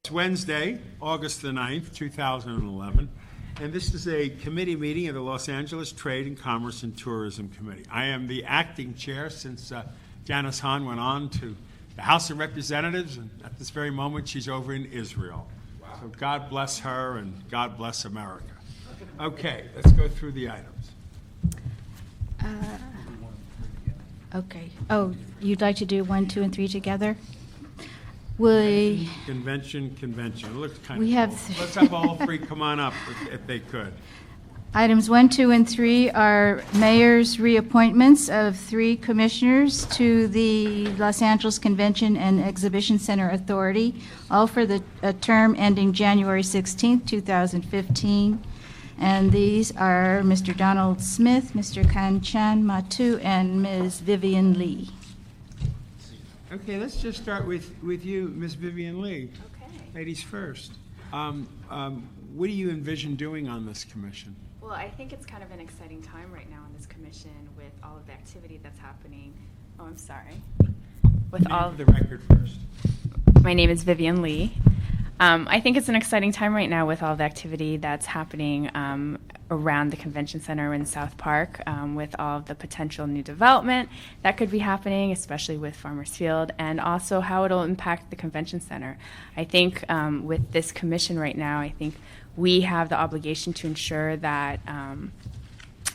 It's Wednesday, August the 9th, 2011, and this is a committee meeting of the Los Angeles Trade and Commerce and Tourism Committee. I am the acting chair since Janice Hahn went on to the House of Representatives, and at this very moment she's over in Israel. Wow. So God bless her and God bless America. Okay, let's go through the items. Okay. Oh, you'd like to do 1, 2, and 3 together? Convention. It looks kind of cool. Let's have all three come on up if they could. Items 1, 2, and 3 are mayor's reappointments of 3 commissioners to the Los Angeles Convention and Exhibition Center Authority, all for the term ending January 16th, 2015. And these are Mr. Donald Smith, Mr. Kanchan Matu, and Ms. Vivian Lee. Okay, let's just start with you, Ms. Vivian Lee. Okay. Ladies first. What do you envision doing on this commission? Well, I think it's kind of an exciting time right now on this commission with all of the activity that's happening. Oh, I'm sorry. With all the record first. My name is Vivian Lee. I think it's an exciting time right now with all the activity that's happening around the convention center in South Park, with all of the potential new development that could be happening, especially with Farmers Field, and also how it'll impact the convention center. I think with this commission right now, I think we have the obligation to ensure that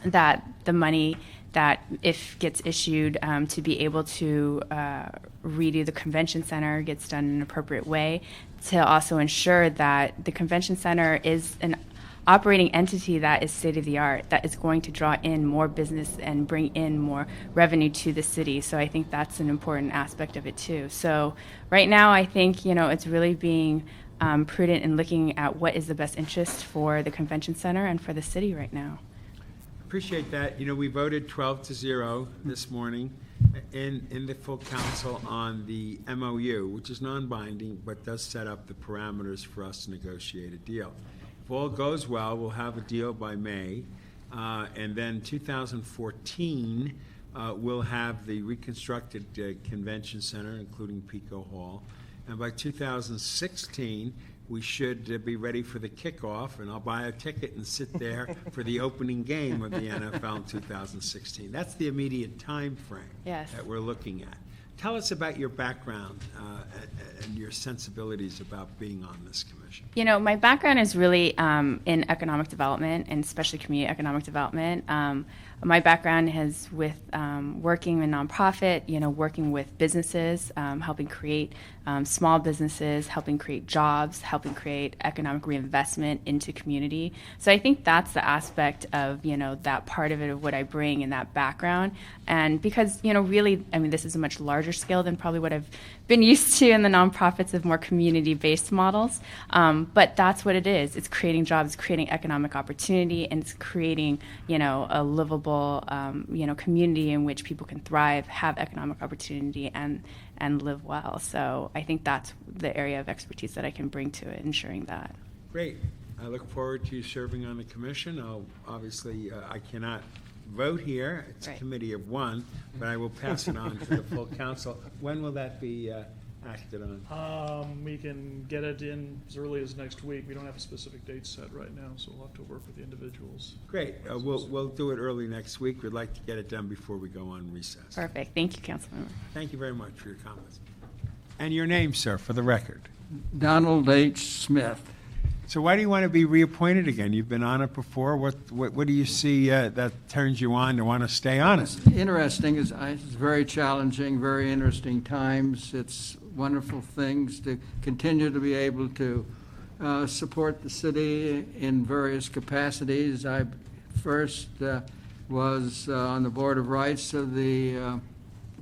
that the money that if gets issued to be able to redo the convention center gets done in an appropriate way, to also ensure that the convention center is an operating entity that is state-of-the-art, that is going to draw in more business and bring in more revenue to the city. So I think that's an important aspect of it too. So right now I think, it's really being prudent in looking at what is the best interest for the convention center and for the city right now. Appreciate that. We voted 12-0 this morning in the full council on the MOU, which is non-binding but does set up the parameters for us to negotiate a deal. If all goes well, we'll have a deal by May, and then 2014 we'll have the reconstructed convention center, including Pico Hall, and by 2016 we should be ready for the kickoff, and I'll buy a ticket and sit there for the opening game of the NFL in 2016. That's the immediate time frame that we're looking at. Tell us about your background and your sensibilities about being on this commission. My background is really in economic development, and especially community economic development. My background is with working in nonprofit, working with businesses, helping create small businesses, helping create jobs, helping create economic reinvestment into community. So I think that's the aspect of, that part of it, of what I bring in that background. And because, really, this is a much larger scale than probably what I've been used to in the nonprofits of more community-based models. But that's what it is. It's creating jobs, creating economic opportunity, and it's creating, a livable, community in which people can thrive, have economic opportunity, and live well. So I think that's the area of expertise that I can bring to it, ensuring that. Great. I look forward to you serving on the commission. Obviously, I cannot vote here. It's a committee of one, but I will pass it on to the full council. When will that be acted on? We can get it in as early as next week. We don't have a specific date set right now, so we'll have to work with the individuals. Great. We'll do it early next week. We'd like to get it done before we go on recess. Perfect. Thank you, Councilmember. Thank you very much for your comments. And your name, sir, for the record? Donald H. Smith. So why do you want to be reappointed again? You've been on it before. What do you see that turns you on to want to stay on it? Interesting. It's very challenging, very interesting times. It's wonderful things to continue to be able to support the city in various capacities. I first was on the Board of Rights of the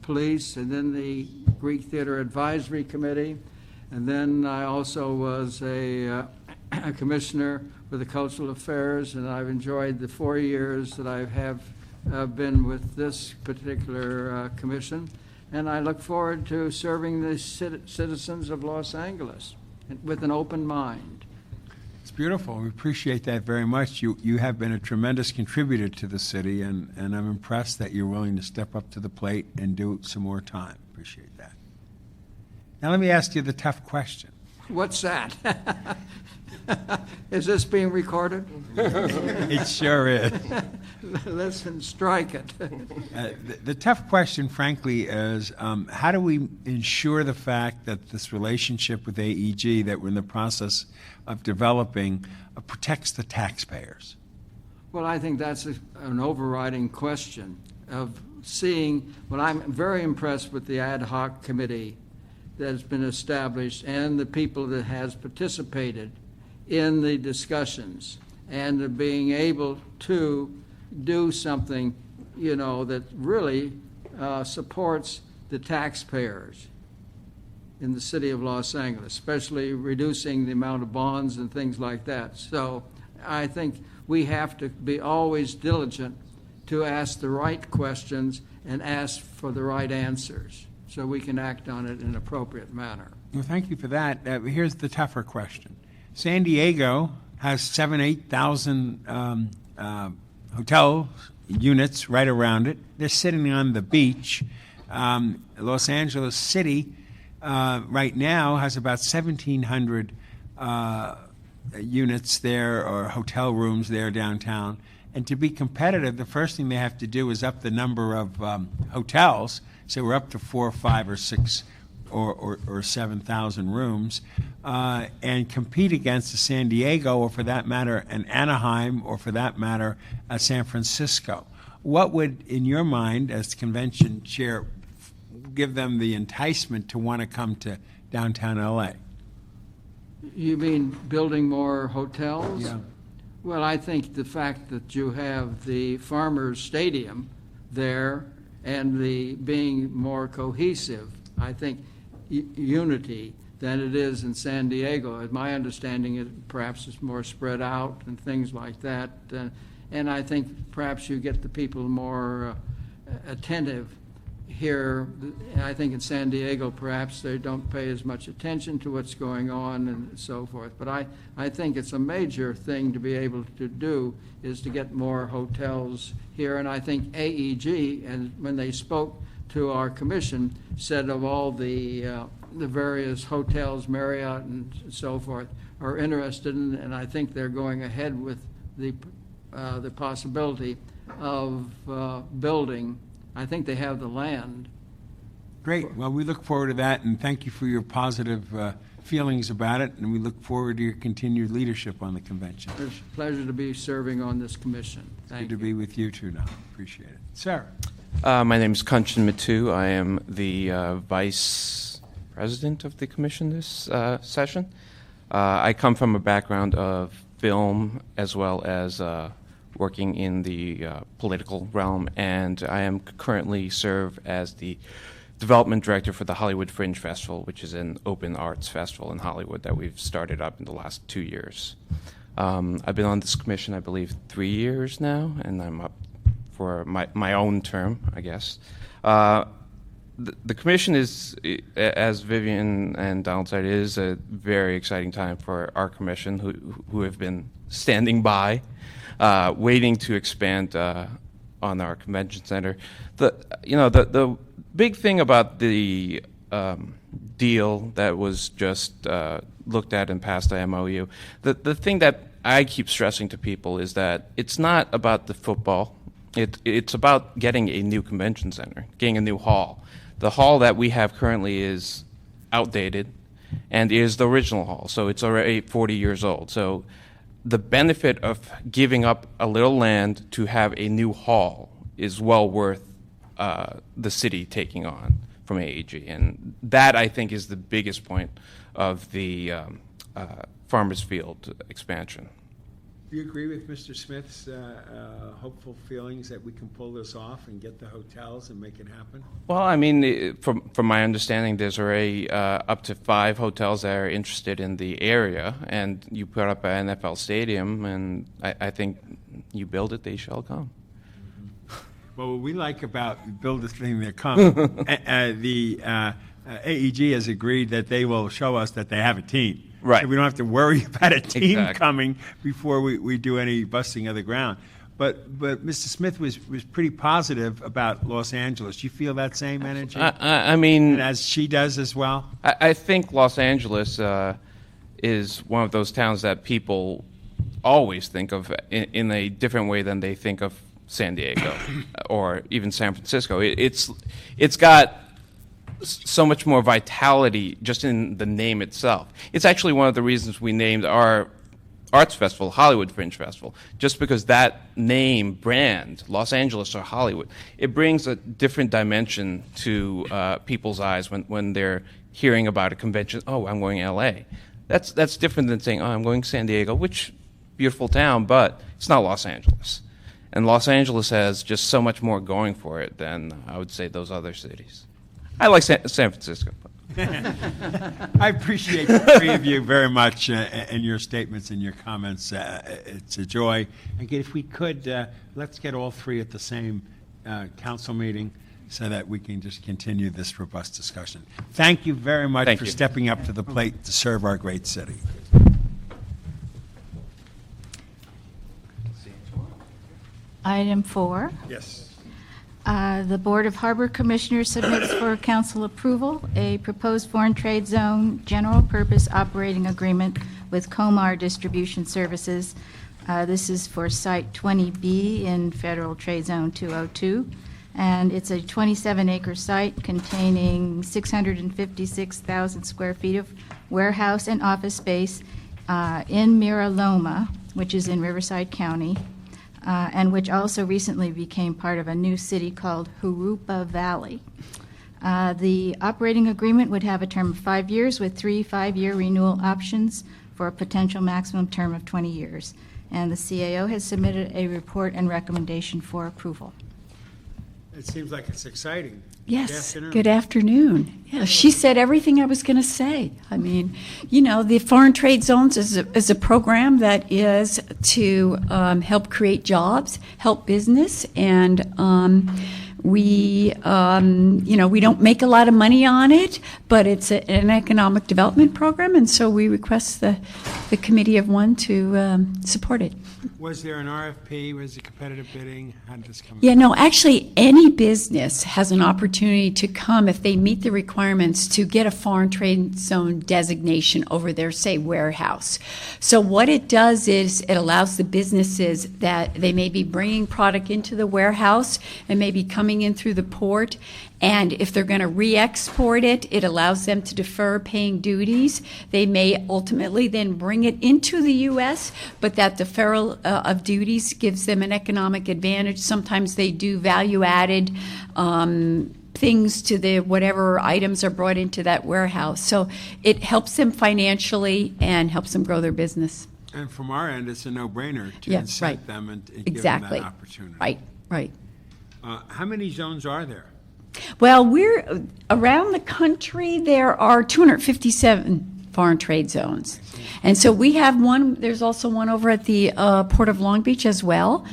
police, and then the Greek Theater Advisory Committee, and then I also was a commissioner for the Cultural Affairs, and I've enjoyed the 4 years that I have been with this particular commission, and I look forward to serving the citizens of Los Angeles with an open mind. It's beautiful. We appreciate that very much. You have been a tremendous contributor to the city, and I'm impressed that you're willing to step up to the plate and do some more time. Appreciate that. Now let me ask you the tough question. What's that? Is this being recorded? It sure is. Listen, strike it. The tough question, frankly, is how do we ensure the fact that this relationship with AEG that we're in the process of developing protects the taxpayers? Well, I think that's an overriding question of seeing, well, I'm very impressed with the ad hoc committee that has been established and the people that has participated in the discussions and being able to do something, that really supports the taxpayers in the city of Los Angeles, especially reducing the amount of bonds and things like that. So I think we have to be always diligent to ask the right questions and ask for the right answers so we can act on it in an appropriate manner. Well, thank you for that. Here's the tougher question. San Diego has 8,000 hotel units right around it. They're sitting on the beach. Los Angeles City right now has about 1,700 units there or hotel rooms there downtown. And to be competitive, the first thing they have to do is up the number of hotels. So we're up to 4 or 5 or 6 or 7,000 rooms, and compete against a San Diego, or for that matter, an Anaheim, or for that matter, a San Francisco. What would, in your mind, as convention chair, give them the enticement to want to come to downtown LA? You mean building more hotels? Yeah. Well, I think the fact that you have the Farmers Stadium there and the being more cohesive, I think unity than it is in San Diego. My understanding it perhaps is more spread out and things like that. And I think perhaps you get the people more attentive here. I think in San Diego perhaps they don't pay as much attention to what's going on and so forth. But I think it's a major thing to be able to do is to get more hotels here. And I think AEG, and when they spoke to our commission, said of all the various hotels, Marriott and so forth, are interested in, and I think they're going ahead with the possibility of building. I think they have the land. Great. Well, we look forward to that, and thank you for your positive feelings about it, and we look forward to your continued leadership on the convention. It's a pleasure to be serving on this commission. Thank you. Good to be with you too now. Appreciate it. Sarah. My name is Kanchan Matu. I am the vice president of the commission this session. I come from a background of film as well as working in the political realm, and I am currently serve as the development director for the Hollywood Fringe Festival, which is an open arts festival in Hollywood that we've started up in the last 2 years. I've been on this commission, I believe, 3 years now, and I'm up for my own term, I guess. The commission is, as Vivian and Donald said, is a very exciting time for our commission, who have been standing by, waiting to expand on our convention center. The big thing about the deal that was just looked at and passed the MOU, the thing that I keep stressing to people is that it's not about the football. It's about getting a new convention center, getting a new hall. The hall that we have currently is outdated and is the original hall, so it's already 40 years old. So the benefit of giving up a little land to have a new hall is well worth the city taking on from AEG. And that, I think, is the biggest point of the Farmers Field expansion. Do you agree with Mr. Smith's hopeful feelings that we can pull this off and get the hotels and make it happen? Well, I mean, from my understanding, there's already up to 5 hotels that are interested in the area, and you put up an NFL stadium, and I think you build it, they shall come. Well, what we like about build this thing that come, the AEG has agreed that they will show us that they have a team. Right. So we don't have to worry about a team Exactly. coming before we do any busting of the ground. But Mr. Smith was pretty positive about Los Angeles. You feel that same energy? I mean, And as she does as well? I think Los Angeles is one of those towns that people always think of in a different way than they think of San Diego or even San Francisco. It's got so much more vitality just in the name itself. It's actually one of the reasons we named our arts festival Hollywood Fringe Festival, just because that name brand, Los Angeles or Hollywood, it brings a different dimension to people's eyes when they're hearing about a convention. Oh, I'm going to LA. That's different than saying, oh, I'm going to San Diego, which beautiful town, but it's not Los Angeles. And Los Angeles has just so much more going for it than, I would say, those other cities. I like San Francisco. I appreciate the three of you very much and your statements and your comments. It's a joy. Again, if we could, let's get all three at the same council meeting so that we can just continue this robust discussion. Thank you very much Thank for you. stepping up to the plate to serve our great city. Item 4. Yes. The Board of Harbor Commissioners submits for council approval a proposed foreign trade zone general purpose operating agreement with Comar Distribution Services. This is for Site 20B in Federal Trade Zone 202, and it's a 27-acre site containing 656,000 square feet of warehouse and office space in Mira Loma, which is in Riverside County, and which also recently became part of a new city called Jurupa Valley. The operating agreement would have a term of 5 years with 3 5-year renewal options for a potential maximum term of 20 years. And the CAO has submitted a report and recommendation for approval. It seems like it's exciting. Yes, Good afternoon. good afternoon. Yeah, she said everything I was going to say. I mean, you know, the Foreign Trade Zones is a program that is to help create jobs, help business, and we, we don't make a lot of money on it, but it's an economic development program, and so we request the Committee of One to support it. Was there an RFP? Was it competitive bidding? How did this come Yeah, about? no, actually, any business has an opportunity to come if they meet the requirements to get a foreign trade zone designation over their, say, warehouse. So what it does is it allows the businesses that they may be bringing product into the warehouse and maybe coming in through the port, and if they're going to re-export it, it allows them to defer paying duties. They may ultimately then bring it into the U.S., but that deferral of duties gives them an economic advantage. Sometimes they do value-added things to the whatever items are brought into that warehouse. So it helps them financially and helps them grow their business. And from our end, it's a no-brainer to Yeah, incent right. them and give Exactly. them that opportunity. Right, right. How many zones are there? Well, we're around the country. There are 257 foreign trade zones, and so we have one. There's also one over at the Port of Long Beach as well.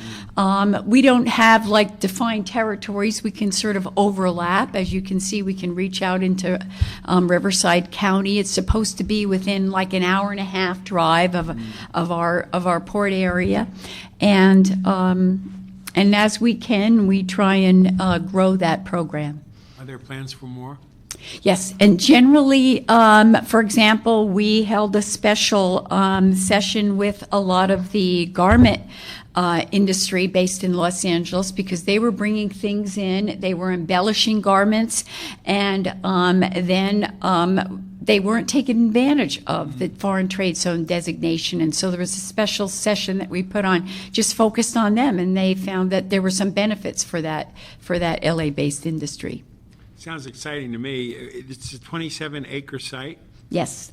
We don't have like defined territories. We can sort of overlap. As you can see, we can reach out into Riverside County. It's supposed to be within like an hour and a half drive of our port area, and as we can, we try and grow that program. Are there plans for more? Yes, and generally, for example, we held a special session with a lot of the garment industry based in Los Angeles because they were bringing things in, they were embellishing garments, and then they weren't taking advantage of the foreign trade zone designation. And so there was a special session that we put on just focused on them, and they found that there were some benefits for that LA-based industry. Sounds exciting to me. It's a 27-acre site, Yes.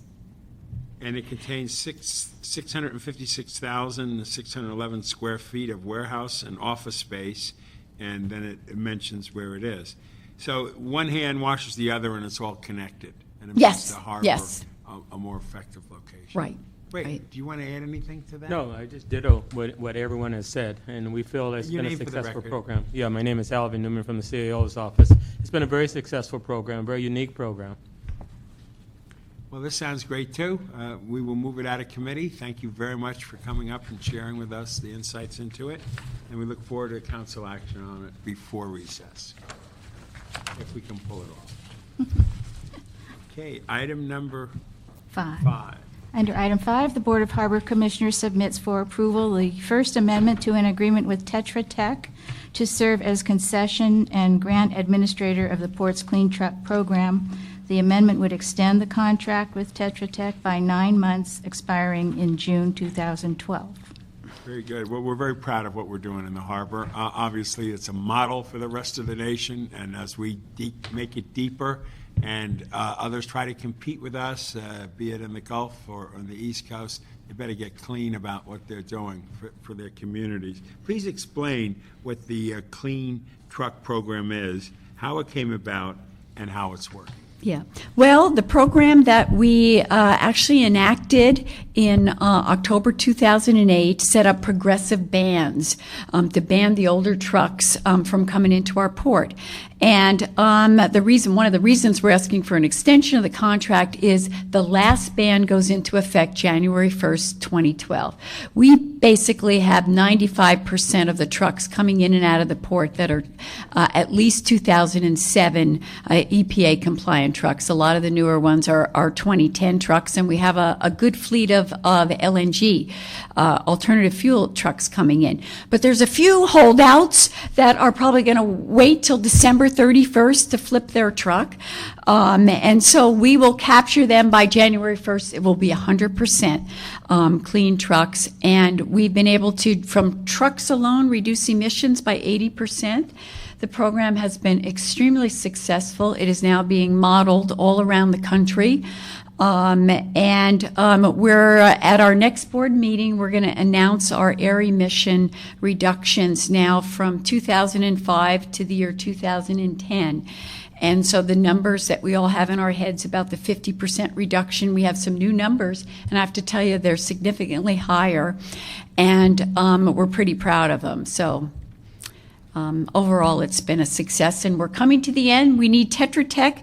and it contains 656,611 square feet of warehouse and office space, and then it mentions where it is. So one hand washes the other, and it's all connected. And it Yes, makes the harbor yes. a more effective location. Right. Wait, right. do you want to add anything to that? No, I just ditto what everyone has said, and we feel it's Your been a name for the successful record. program. Yeah, my name is Alvin Newman from the CAO's office. It's been a very successful program, very unique program. Well, this sounds great, too. We will move it out of committee. Thank you very much for coming up and sharing with us the insights into it, and we look forward to council action on it before recess, if we can pull it off. Okay, item number 5. 5. Under item 5, the Board of Harbor Commissioners submits for approval the First Amendment to an agreement with Tetra Tech to serve as concession and grant administrator of the Port's Clean Truck Program. The amendment would extend the contract with Tetra Tech by 9 months, expiring in June 2012. Very good. Well, we're very proud of what we're doing in the harbor. Obviously, it's a model for the rest of the nation, and as we make it deeper and others try to compete with us, be it in the Gulf or on the East Coast, they better get clean about what they're doing for their communities. Please explain what the Clean Truck Program is, how it came about, and how it's working. Yeah. Well, the program that we actually enacted in October 2008 set up progressive bans to ban the older trucks from coming into our port. And one of the reasons we're asking for an extension of the contract is the last ban goes into effect January 1st, 2012. We basically have 95% of the trucks coming in and out of the port that are at least 2007 EPA compliant trucks. A lot of the newer ones are 2010 trucks, and we have a good fleet of LNG, alternative fuel trucks coming in. But there's a few holdouts that are probably going to wait till December 31st to flip their truck. And so we will capture them by January 1st. It will be 100% clean trucks. And we've been able to, from trucks alone, reduce emissions by 80%. The program has been extremely successful. It is now being modeled all around the country. We're at our next board meeting, we're going to announce our air emission reductions now from 2005 to the year 2010. And so the numbers that we all have in our heads about the 50% reduction, we have some new numbers, and I have to tell you they're significantly higher, and we're pretty proud of them. So overall, it's been a success, and we're coming to the end. We need Tetra Tech.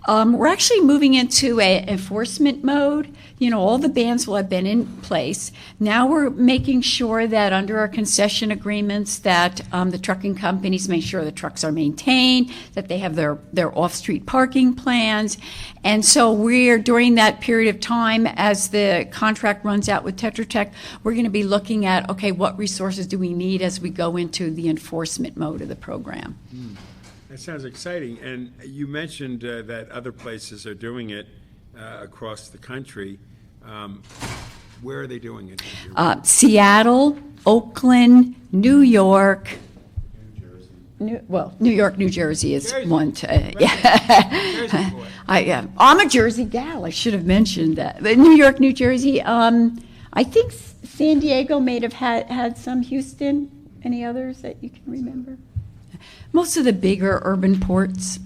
We're actually moving into an enforcement mode. You know, all the bans will have been in place. Now we're making sure that under our concession agreements that the trucking companies make sure the trucks are maintained, that they have their off-street parking plans. And so we're, during that period of time, as the contract runs out with Tetra Tech, we're going to be looking at, okay, what resources do we need as we go into the enforcement mode of the program. That sounds exciting. And you mentioned that other places are doing it across the country. Where are they doing it? Seattle, Oakland, New York. New York, New Jersey is Jersey. one. Jersey boy. I'm a Jersey gal. I should have mentioned that. But New York, New Jersey. I think San Diego may have had some. Houston. Any others that you can remember? Most of the bigger urban ports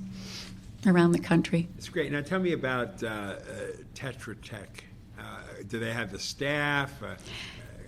around the country. That's great. Now tell me about Tetra Tech. Do they have the staff?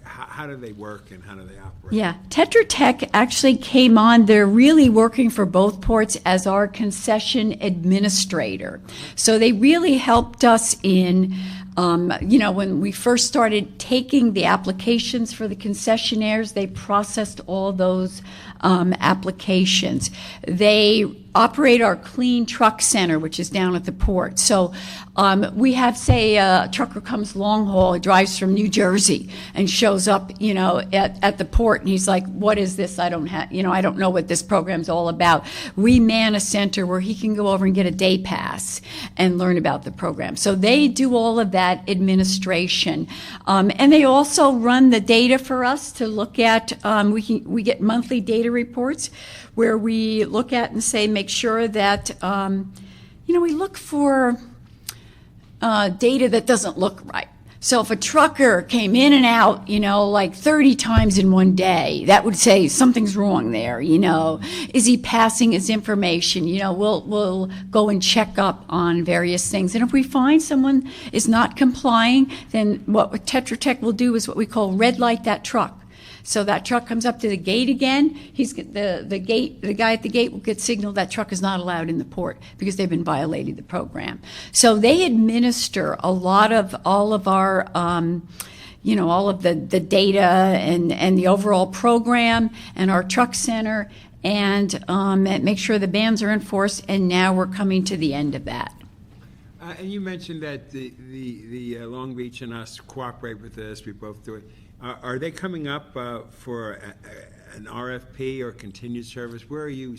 How do they work and how do they operate? Yeah, Tetra Tech actually came on. They're really working for both ports as our concession administrator. So they really helped us in, when we first started taking the applications for the concessionaires, they processed all those applications. They operate our clean truck center, which is down at the port. So we have, say, a trucker comes long haul, drives from New Jersey and shows up, at the port, and he's like, what is this? I don't know what this program's all about. We man a center where he can go over and get a day pass and learn about the program. So they do all of that administration. And they also run the data for us to look at. We get monthly data reports where we look at and say, make sure that, we look for data that doesn't look right. So if a trucker came in and out, like 30 times in one day, that would say something's wrong there, Is he passing his information? We'll go and check up on various things. And if we find someone is not complying, then what Tetra Tech will do is what we call red light that truck. So that truck comes up to the gate again. The guy at the gate will get signaled that truck is not allowed in the port because they've been violating the program. So they administer all of our, all of the data and the overall program and our truck center and make sure the bans are enforced. And now we're coming to the end of that. And you mentioned that the Long Beach and us cooperate with this, we both do it. Are they coming up for an RFP or continued service? Where are you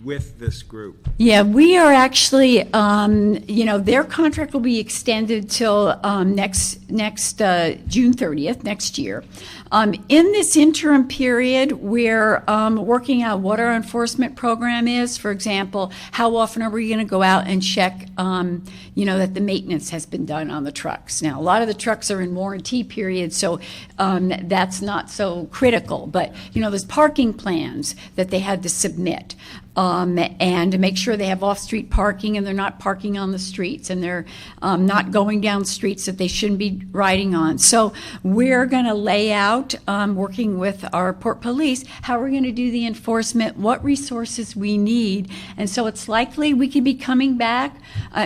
with this group? Yeah, we are actually, their contract will be extended till next June 30th, next year. In this interim period, we're working out what our enforcement program is. For example, how often are we going to go out and check, that the maintenance has been done on the trucks? Now, a lot of the trucks are in warranty period, so that's not so critical. But, there's parking plans that they had to submit. And to make sure they have off-street parking and they're not parking on the streets and they're not going down streets that they shouldn't be riding on. So we're going to lay out, working with our Port Police, how we're going to do the enforcement, what resources we need. And so it's likely we could be coming back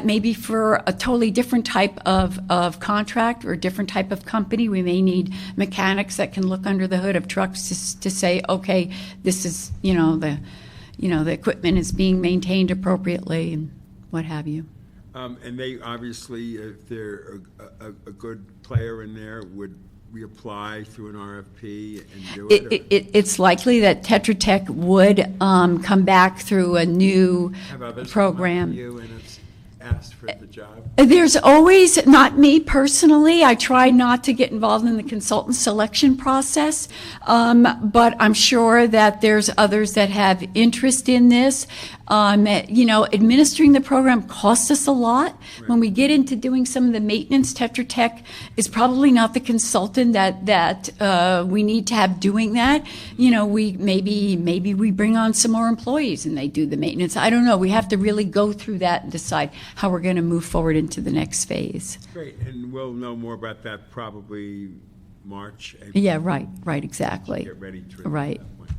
maybe for a totally different type of contract or a different type of company. We may need mechanics that can look under the hood of trucks to say, okay, this is, the equipment is being maintained appropriately and what have you. And they obviously, if they're a good player in there, would we apply through an RFP and do it? It's likely that Tetra Tech would come back through a new Have others program. come up to you and it's asked for the job? There's always, not me personally, I try not to get involved in the consultant selection process, but I'm sure that there's others that have interest in this. Administering the program costs us a lot. Right. When we get into doing some of the maintenance, Tetra Tech is probably not the consultant that we need to have doing that. We maybe we bring on some more employees and they do the maintenance. I don't know. We have to really go through that and decide how we're going to move forward into the next phase. Great, and we'll know more about that probably March, April. Yeah, right, exactly. Get ready to right. That point.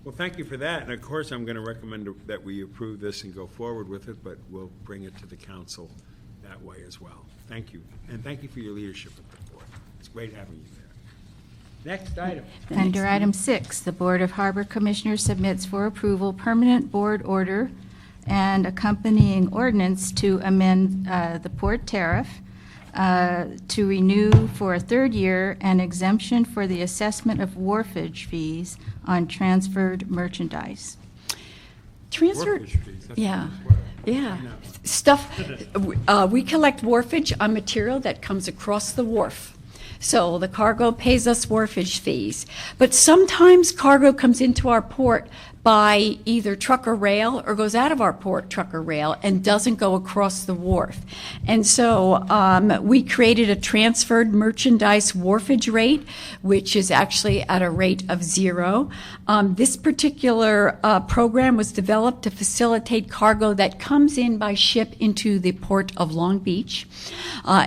Well, thank you for that, and of course, I'm going to recommend that we approve this and go forward with it, but we'll bring it to the council that way as well. Thank you, and thank you for your leadership at the board. It's great having you there. Next item. Under item 6, the Board of Harbor Commissioners submits for approval permanent board order and accompanying ordinance to amend the port tariff to renew for a third year an exemption for the assessment of wharfage fees on transferred merchandise. Wharfage fees, that's Yeah. what Yeah. Stuff, we collect wharfage on material that comes across the wharf. So the cargo pays us wharfage fees. But sometimes cargo comes into our port by either truck or rail or goes out of our port, truck or rail, and doesn't go across the wharf. And so we created a transferred merchandise wharfage rate, which is actually at a rate of 0. This particular program was developed to facilitate cargo that comes in by ship into the port of Long Beach,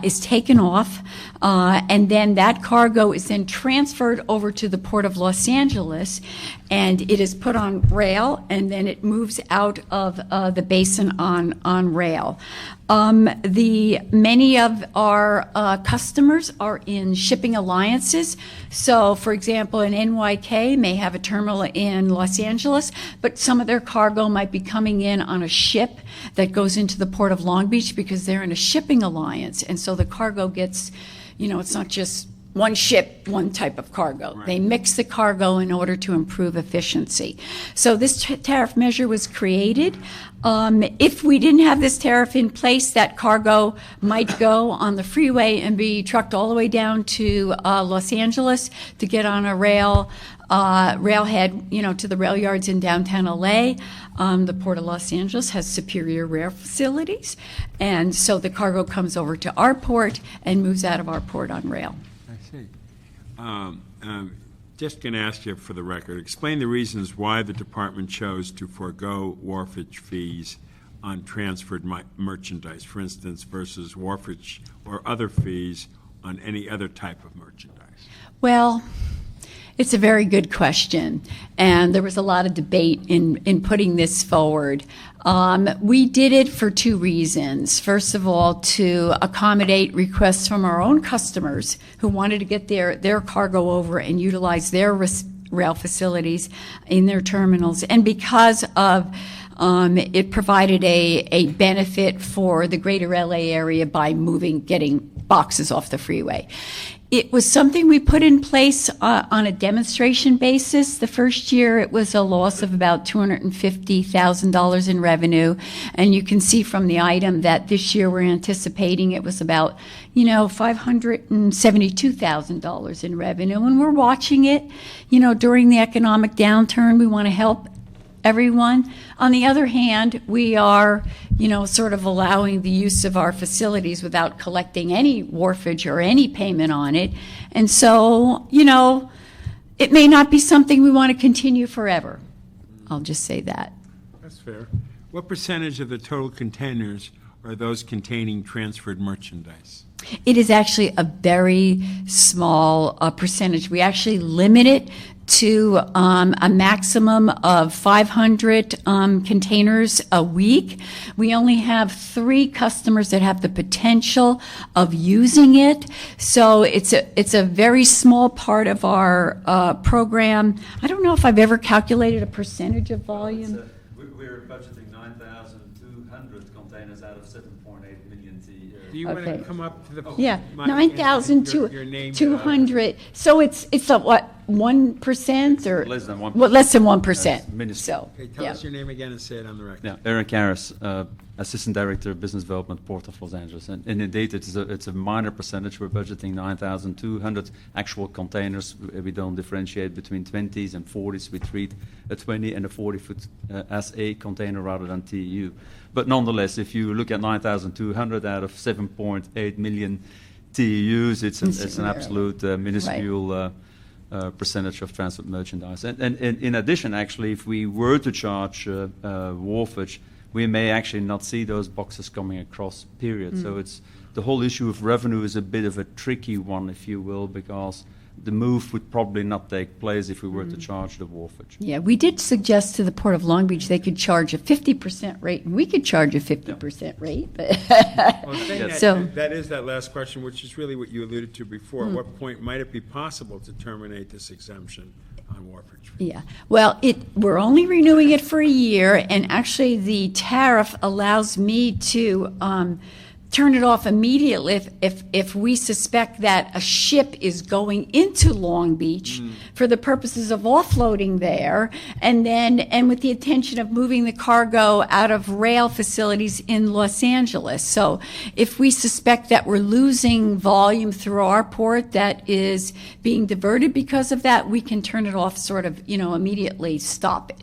is taken off, and then that cargo is then transferred over to the port of Los Angeles, and it is put on rail, and then it moves out of the basin on rail. Many of our customers are in shipping alliances. So, for example, an NYK may have a terminal in Los Angeles, but some of their cargo might be coming in on a ship that goes into the port of Long Beach because they're in a shipping alliance. And so the cargo gets, it's not just one ship, one type of cargo. Right. They mix the cargo in order to improve efficiency. So this tariff measure was created. If we didn't have this tariff in place, that cargo might go on the freeway and be trucked all the way down to Los Angeles to get on a railhead, to the rail yards in downtown LA. The Port of Los Angeles has superior rail facilities, and so the cargo comes over to our port and moves out of our port on rail. Just going to ask you for the record, explain the reasons why the department chose to forego wharfage fees on transferred merchandise, for instance, versus wharfage or other fees on any other type of merchandise. Well, it's a very good question, and there was a lot of debate in putting this forward. We did it for 2 reasons. First of all, to accommodate requests from our own customers who wanted to get their cargo over and utilize their rail facilities in their terminals, and because of It provided a benefit for the greater LA area by getting boxes off the freeway. It was something we put in place on a demonstration basis. The first year, it was a loss of about $250,000 in revenue. And you can see from the item that this year we're anticipating it was about, $572,000 in revenue. And we're watching it, during the economic downturn. We want to help everyone. On the other hand, we are, sort of allowing the use of our facilities without collecting any wharfage or any payment on it. And so, it may not be something we want to continue forever. I'll just say that. That's fair. What percentage of the total containers are those containing transferred merchandise? It is actually a very small percentage. We actually limit it to a maximum of 500 containers a week. We only have 3 customers that have the potential of using it. So it's a very small part of our program. I don't know if I've ever calculated a percentage of volume. We're budgeting 9,200 containers out of 7.8 million TEU. Do you want to Okay. come up to the? Yeah, mic and your name, 9,200. So it's a what, 1% or? Less than 1%. Well, less than 1%. That's minuscule. So, Okay, tell yeah. us your name again and say it on the record. Yeah, Eric Harris, Assistant Director of Business Development, Port of Los Angeles. And indeed, it's a minor percentage. We're budgeting 9,200 actual containers. We don't differentiate between 20s and 40s. We treat a 20 and a 40-foot as a container rather than TEU. But nonetheless, if you look at 9,200 out of 7.8 million TEUs, it's an absolute minuscule percentage of transferred merchandise. And in addition, actually, if we were to charge wharfage, we may actually not see those boxes coming across, period. So it's the whole issue of revenue is a bit of a tricky one, if you will, because the move would probably not take place if we were to charge the wharfage. Yeah, we did suggest to the Port of Long Beach they could charge a 50% rate, and we could charge a 50% rate. But Well, saying So- that is that last question, which is really what you alluded to before. At what point might it be possible to terminate this exemption on wharfage? Yeah, well, we're only renewing it for a year, and actually the tariff allows me to turn it off immediately if we suspect that a ship is going into Long Beach for the purposes of offloading there, and with the intention of moving the cargo out of rail facilities in Los Angeles. So if we suspect that we're losing volume through our port that is being diverted because of that, we can turn it off sort of, immediately stop it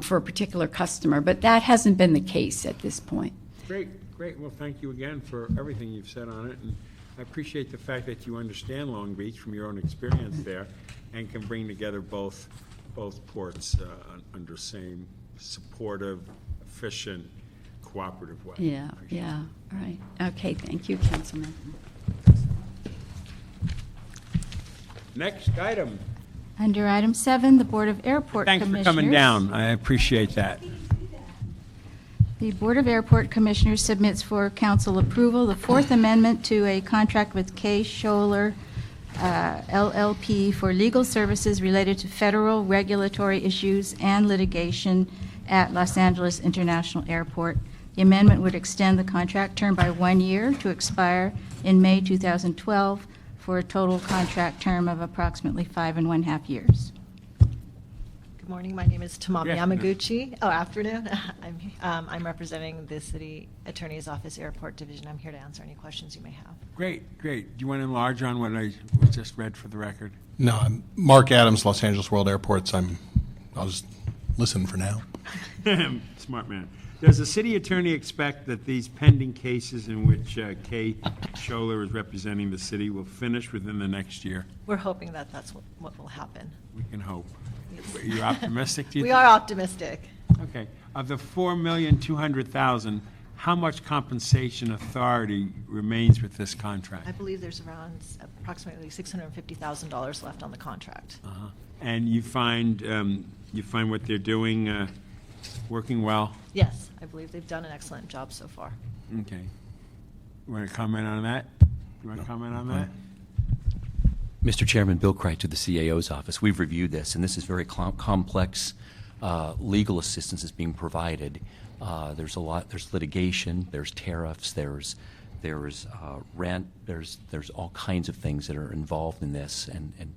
for a particular customer. But that hasn't been the case at this point. Great. Well, thank you again for everything you've said on it. And I appreciate the fact that you understand Long Beach from your own experience there and can bring together both ports under same supportive, efficient, cooperative way. Yeah, yeah, all right. Okay, thank you, Councilman. Next item. Under item 7, the Board of Airport Thanks Commissioners. for coming down. I appreciate that. The Board of Airport Commissioners submits for council approval the Fourth Amendment to a contract with K. Scholler LLP for legal services related to federal regulatory issues and litigation at Los Angeles International Airport. The amendment would extend the contract term by 1 year to expire in May 2012 for a total contract term of approximately 5.5 years. Good morning. My name is Tamami Good Yamaguchi. Oh, afternoon. I'm representing the City Attorney's Office Airport Division. I'm here to answer any questions you may have. Great. Do you want to enlarge on what I just read for the record? No, I'm Mark Adams, Los Angeles World Airports. I'll just listen for now. Smart man. Does the city attorney expect that these pending cases in which Kay Scholler is representing the city will finish within the next year? We're hoping that that's what will happen. We can hope. You're optimistic, do you We think? are optimistic. Okay. Of the $4,200,000, how much compensation authority remains with this contract? I believe there's around approximately $650,000 left on the contract. And you find what they're doing working well? Yes, I believe they've done an excellent job so far. Okay. You want to comment on that? Mr. Chairman, Bill Cricht to the CAO's office. We've reviewed this, and this is very complex legal assistance is being provided. There's litigation, there's tariffs, there's rent, there's all kinds of things that are involved in this, and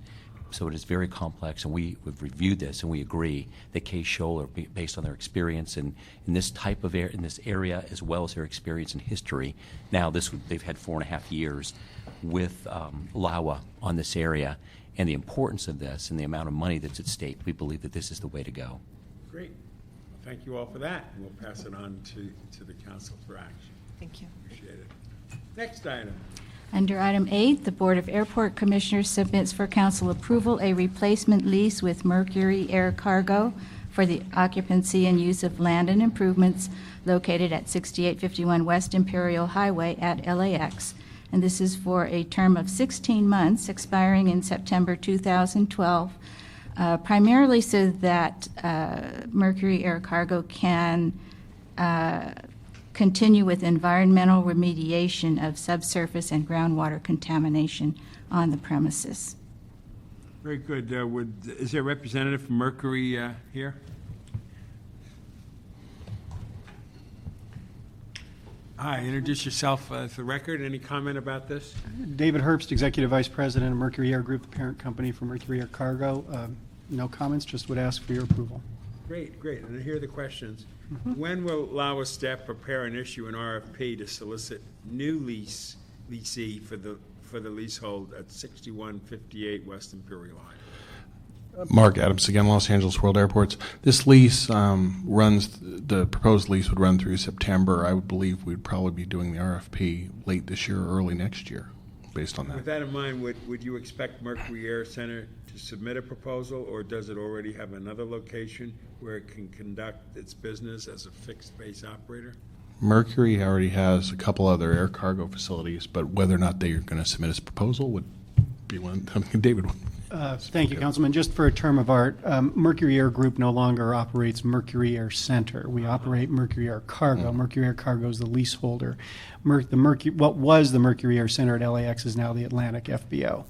so it is very complex, and we've reviewed this, and we agree that Kay Scholler, based on their experience in this type of in this area, as well as their experience in history, now they've had 4.5 years with LAWA on this area, and the importance of this and the amount of money that's at stake, we believe that this is the way to go. Great. Well, thank you all for that. And we'll pass it on to the council for action. Thank you. Appreciate it. Next item. Under item 8, the Board of Airport Commissioners submits for council approval a replacement lease with Mercury Air Cargo for the occupancy and use of land and improvements located at 6851 West Imperial Highway at LAX. And this is for a term of 16 months expiring in September 2012, primarily so that Mercury Air Cargo can continue with environmental remediation of subsurface and groundwater contamination on the premises. Very good. Is there a representative from Mercury here? Hi, introduce yourself for the record. Any comment about this? David Herbst, Executive Vice President of Mercury Air Group, the parent company for Mercury Air Cargo. No comments, just would ask for your approval. Great, great. And here are the questions. When will LAWA staff prepare and issue an RFP to solicit new leasee for the leasehold at 6158 West Imperial High? Mark Adams again, Los Angeles World Airports. This lease the proposed lease would run through September. I would believe we'd probably be doing the RFP late this year or early next year, based on that. With that in mind, would you expect Mercury Air Center to submit a proposal, or does it already have another location where it can conduct its business as a fixed-base operator? Mercury already has a couple other air cargo facilities, but whether or not they are going to submit a proposal would be something David would. Thank you, Councilman. Just for a term of art, Mercury Air Group no longer operates Mercury Air Center. We operate Mercury Air Cargo. Mercury Air Cargo is the leaseholder. What was the Mercury Air Center at LAX is now the Atlantic FBO.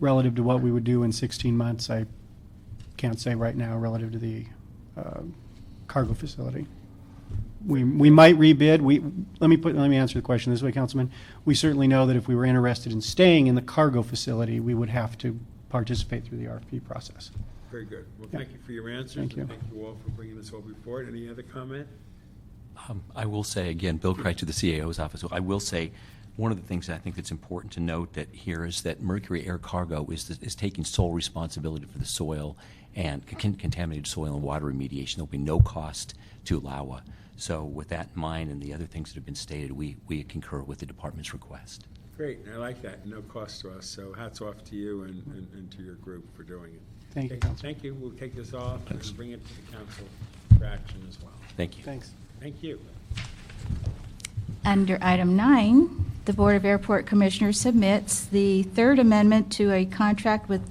Relative to what we would do in 16 months, I can't say right now relative to the cargo facility. We might rebid. Let me answer the question this way, Councilman. We certainly know that if we were interested in staying in the cargo facility, we would have to participate through the RFP process. Very good. Well, thank you for your answers. Thank you. And thank you all for bringing this all before it. Any other comment? I will say, again, Bill Kreitz to the CAO's office, I will say one of the things that I think that's important to note that here is that Mercury Air Cargo is taking sole responsibility for the soil and contaminated soil and water remediation. There will be no cost to LAWA. So with that in mind and the other things that have been stated, we concur with the department's request. Great. I like that. No cost to us. So hats off to you and to your group for doing it. Thank you, Okay, Council. thank you. We'll take this off and bring it to the council for action as well. Thank you. Thanks. Thank you. Under item 9, the Board of Airport Commissioners submits the third amendment to a contract with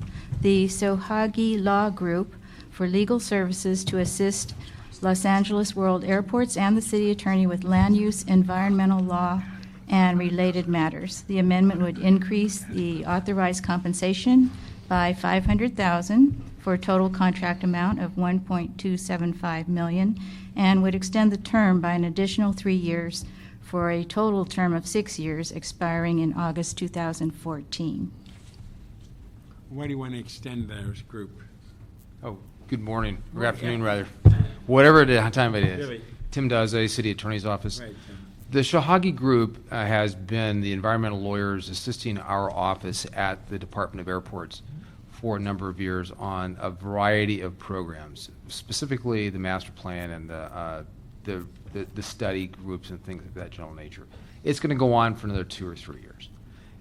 the Sohagi Law Group for legal services to assist Los Angeles World Airports and the city attorney with land use, environmental law, and related matters. The amendment would increase the authorized compensation by $500,000 for a total contract amount of $1.275 million and would extend the term by an additional 3 years for a total term of 6 years expiring in August 2014. Why do you want to extend those group? Oh, good morning, or Morning, afternoon yeah. rather. Whatever time it is. Really? Tim Daze, City Attorney's Office. Right, Tim. The Shahagi Group has been the environmental lawyers assisting our office at the Department of Airports for a number of years on a variety of programs, specifically the master plan and the study groups and things of that general nature. It's going to go on for another 2 or 3 years.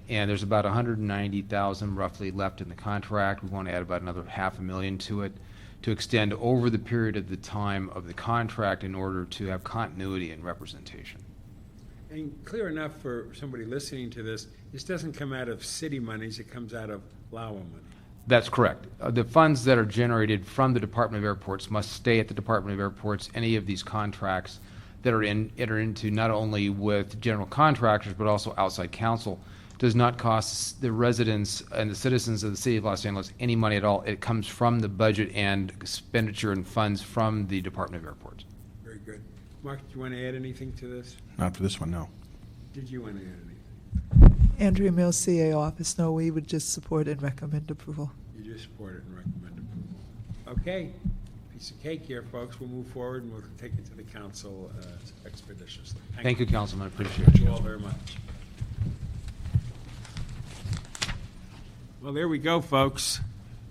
And there's about $190,000 roughly left in the contract. We want to add about another $500,000 to it to extend over the period of the time of the contract in order to have continuity and representation. And clear enough for somebody listening to this, this doesn't come out of city monies, it comes out of LAWA money. That's correct. The funds that are generated from the Department of Airports must stay at the Department of Airports. Any of these contracts that are enter into not only with general contractors but also outside counsel does not cost the residents and the citizens of the city of Los Angeles any money at all. It comes from the budget and expenditure and funds from the Department of Airports. Very good. Mark, do you want to add anything to this? Not for this one, no. Did you want to add anything? Andrea Mills, CA Office. No, we would just support and recommend approval. You just support it and recommend approval. Okay. Piece of cake here, folks. We'll move forward and we'll take it to the council expeditiously. Thank you, Councilman. I appreciate it. Thank you all very much. Well, there we go, folks.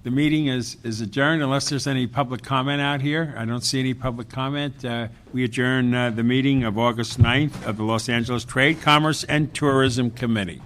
The meeting is adjourned unless there's any public comment out here. I don't see any public comment. We adjourn the meeting of August 9th of the Los Angeles Trade, Commerce, and Tourism Committee.